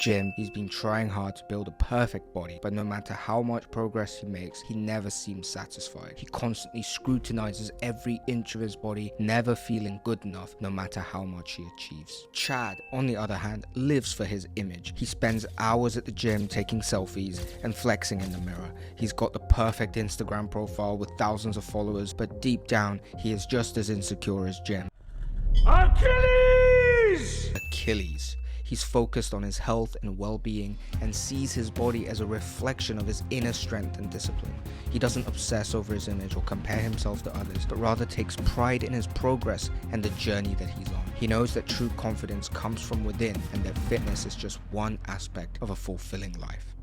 gym, he's been trying hard to build a perfect body, but no matter how much progress he makes, he never seems satisfied. He constantly scrutinizes every inch of his body, never feeling good enough no matter how much he achieves. Chad, on the other hand, lives for his image. He spends hours at the gym taking selfies and flexing in the mirror. He's got the perfect Instagram profile with thousands of followers, but deep down, he is just as insecure as Jim. Achilles. He's focused on his health and well-being and sees his body as a reflection of his inner strength and discipline. He doesn't obsess over his image or compare himself to others, but rather takes pride in his progress and the journey that he's on. He knows that true confidence comes from within and that fitness is just one aspect of a fulfilling life.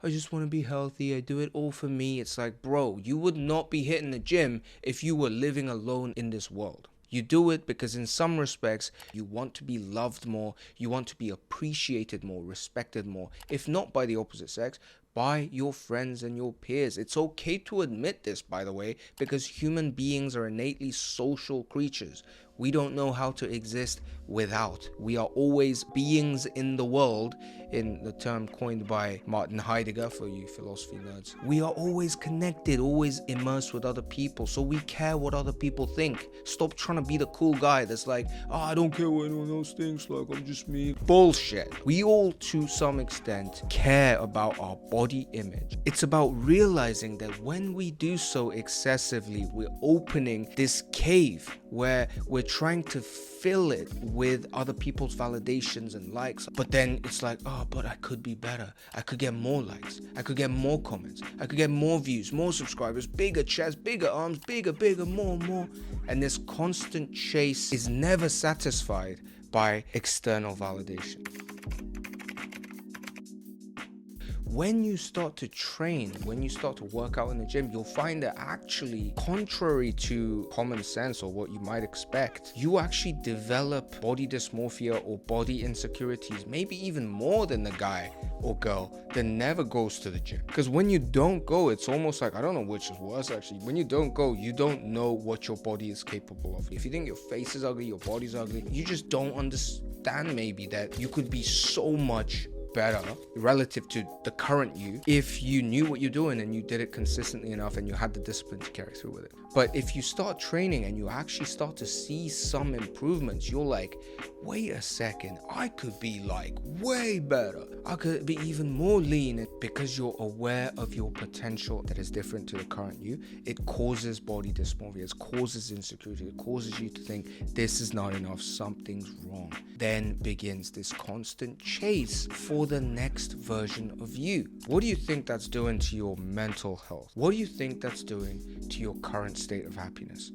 I just want to be healthy, I do it all for me. It's like, bro, you would not be hitting the gym if you were living alone in this world. You do it because in some respects, you want to be loved more, you want to be appreciated more, respected more, if not by the opposite sex, by your friends and your peers. It's okay to admit this, by the way, because human beings are innately social creatures. We don't know how to exist without. We are always beings in the world, in the term coined by Martin Heidegger for you philosophy nerds. We are always connected, always immersed with other people, so we care what other people think. Stop trying to be the cool guy that's like, I don't care what anyone else thinks, like I'm just me. Bullshit. We all, to some extent, care about our body image. It's about realizing that when we do so excessively, we're opening this cave where we're trying to fill it with other people's validations and likes, but then it's like, but I could be better. I could get more likes, I could get more comments, I could get more views, more subscribers, bigger chest, bigger arms, bigger, more, and this constant chase is never satisfied by external validation. When you start to train, when you start to work out in the gym, you'll find that actually, contrary to common sense or what you might expect, you actually develop body dysmorphia or body insecurities, maybe even more than the guy or girl that never goes to the gym. Because when you don't go, it's almost like, I don't know which is worse actually. When you don't go, you don't know what your body is capable of. If you think your face is ugly, your body's ugly, you just don't understand maybe that you could be so much better relative to the current you if you knew what you're doing and you did it consistently enough and you had the discipline to carry through with it. But if you start training and you actually start to see some improvements, you're like, wait a second, I could be like way better. I could be even more lean. Because you're aware of your potential that is different to the current you, it causes body dysmorphia, it causes insecurity, it causes you to think this is not enough, something's wrong. Then begins this constant chase for the next version of you. What do you think that's doing to your mental health? What do you think that's doing to your current state of happiness?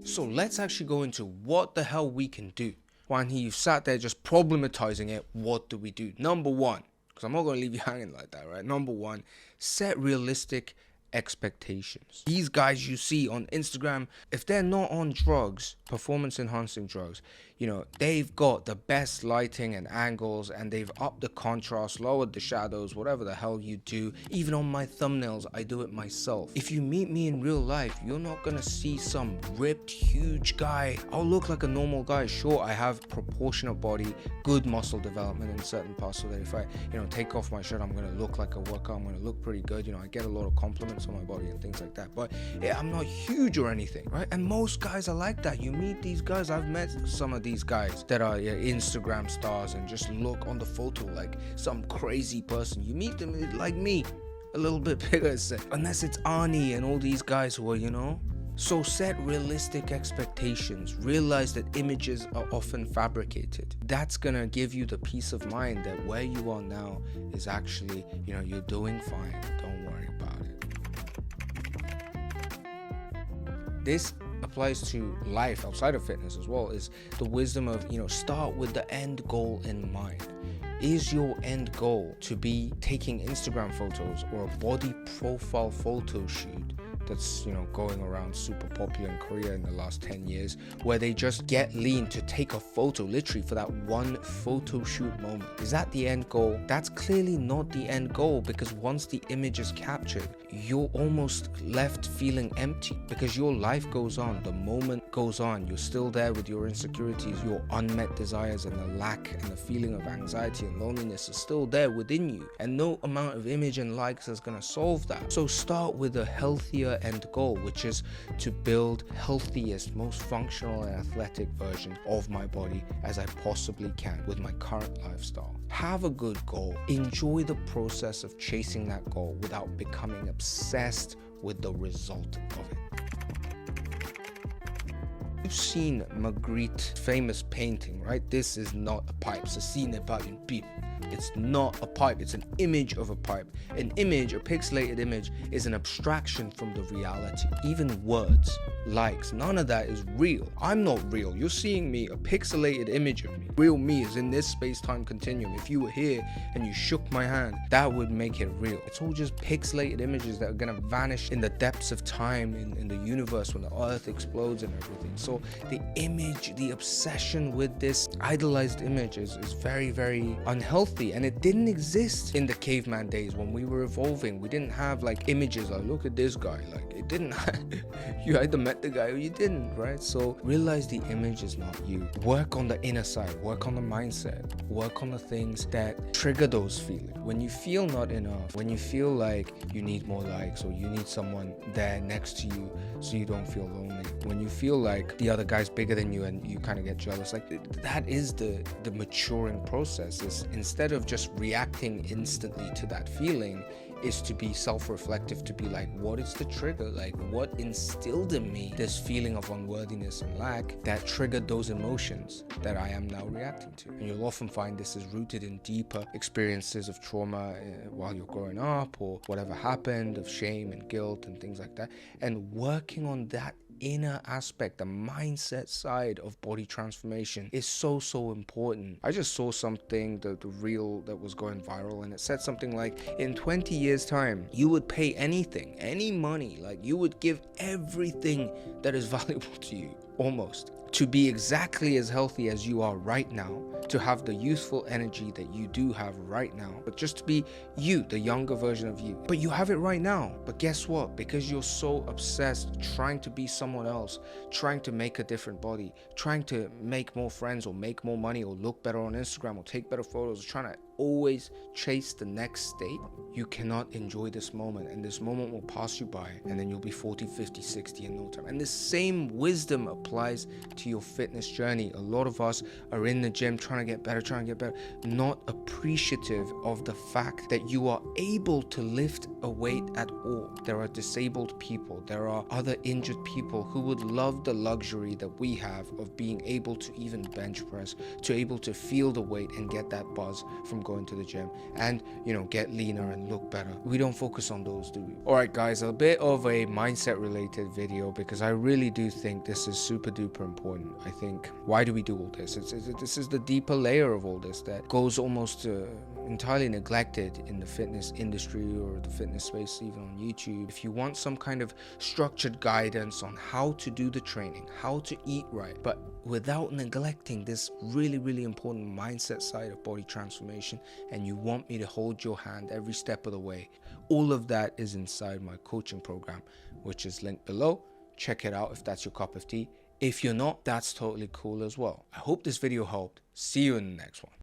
So let's actually go into what the hell we can do. Wanhee, you've sat there just problematizing it. What do we do? Number one, because I'm not going to leave you hanging like that, right? Number one, set realistic expectations. These guys you see on Instagram, if they're not on drugs, performance enhancing drugs, you know, they've got the best lighting and angles and they've upped the contrast, lowered the shadows, whatever the hell you do. Even on my thumbnails, I do it myself. If you meet me in real life, you're not gonna see some ripped, huge guy. I'll look like a normal guy. Sure, I have proportionate body, good muscle development in certain parts, so that if I, take off my shirt, I'm gonna look like a worker, I'm gonna look pretty good. I get a lot of compliments on my body and things like that. But yeah, I'm not huge or anything, right? And most guys are like that. You meet these guys, I've met some of these guys that are Instagram stars and just look on the photo like some crazy person. You meet them like me, a little bit bigger, unless it's Arnie and all these guys who are, So set realistic expectations. Realize that images are often fabricated. That's gonna give you the peace of mind that where you are now is actually, you're doing fine. Don't worry about it. This applies to life outside of fitness as well, is the wisdom of, start with the end goal in mind. Is your end goal to be taking Instagram photos or a body profile photo shoot that's, going around super popular in Korea in the last 10 years, where they just get lean to take a photo, literally for that one photo shoot moment. Is that the end goal? That's clearly not the end goal, because once the image is captured, you're almost left feeling empty, because your life goes on, the moment goes on, you're still there with your insecurities, your unmet desires, and the lack and the feeling of anxiety and loneliness is still there within you, and no amount of image and likes is going to solve that. So start with a healthier end goal, which is to build healthiest, most functional and athletic version of my body as I possibly can with my current lifestyle. Have a good goal. Enjoy the process of chasing that goal without becoming obsessed with the result of it. You've seen Magritte's famous painting, right? This is not a pipe. Ceci n'est pas une pipe. It's not a pipe, it's an image of a pipe. An image, a pixelated image, is an abstraction from the reality. Even words, likes, none of that is real. I'm not real. You're seeing me, a pixelated image of me. Real me is in this space-time continuum. If you were here and you shook my hand, that would make it real. It's all just pixelated images that are gonna vanish in the depths of time, in the universe, when the earth explodes and everything. So the image, the obsession with this idolized image is very, very unhealthy. And it didn't exist in the caveman days when we were evolving. We didn't have like images like, look at this guy. Like, it didn't you either met the guy or you didn't, right? So realize the image is not you. Work on the inner side, work on the mindset, work on the things that trigger those feelings. When you feel not enough, when you feel like you need more likes, or you need someone there next to you so you don't feel lonely, when you feel like the other guy's bigger than you and you kind of get jealous, like that is the maturing process. Is instead of just reacting instantly to that feeling, is to be self-reflective, to be like, what is the trigger? Like, what instilled in me this feeling of unworthiness and lack that triggered those emotions that I am now reacting to? And you'll often find this is rooted in deeper experiences of trauma while you're growing up, or whatever happened, of shame and guilt and things like that. And working on that inner aspect, the mindset side of body transformation, is so important. I just saw something, the reel that was going viral, and it said something like, in 20 years time you would pay anything, any money, like you would give everything that is valuable to you, almost, to be exactly as healthy as you are right now, to have the youthful energy that you do have right now, but just to be you, the younger version of you. But you have it right now. But guess what? Because you're so obsessed trying to be someone else, trying to make a different body, trying to make more friends or make more money or look better on Instagram or take better photos, trying to always chase the next state, you cannot enjoy this moment, and this moment will pass you by, and then you'll be 40, 50, 60 in no time. And the same wisdom applies to your fitness journey. A lot of us are in the gym trying to get better, not appreciative of the fact that you are able to lift a weight at all. There are disabled people, there are other injured people who would love the luxury that we have of being able to even bench press, to able to feel the weight and get that buzz from going to the gym, and get leaner and look better. We don't focus on those, do we? Alright guys, a bit of a mindset related video, because I really do think this is super duper important. I think, why do we do all this? This is the deeper layer of all this that goes almost entirely neglected in the fitness industry or the fitness space, even on YouTube. If you want some kind of structured guidance on how to do the training, how to eat right, but without neglecting this really important mindset side of body transformation, and you want me to hold your hand every step of the way, all of that is inside my coaching program, which is linked below. Check it out if that's your cup of tea. If you're not, that's totally cool as well. I hope this video helped. See you in the next one.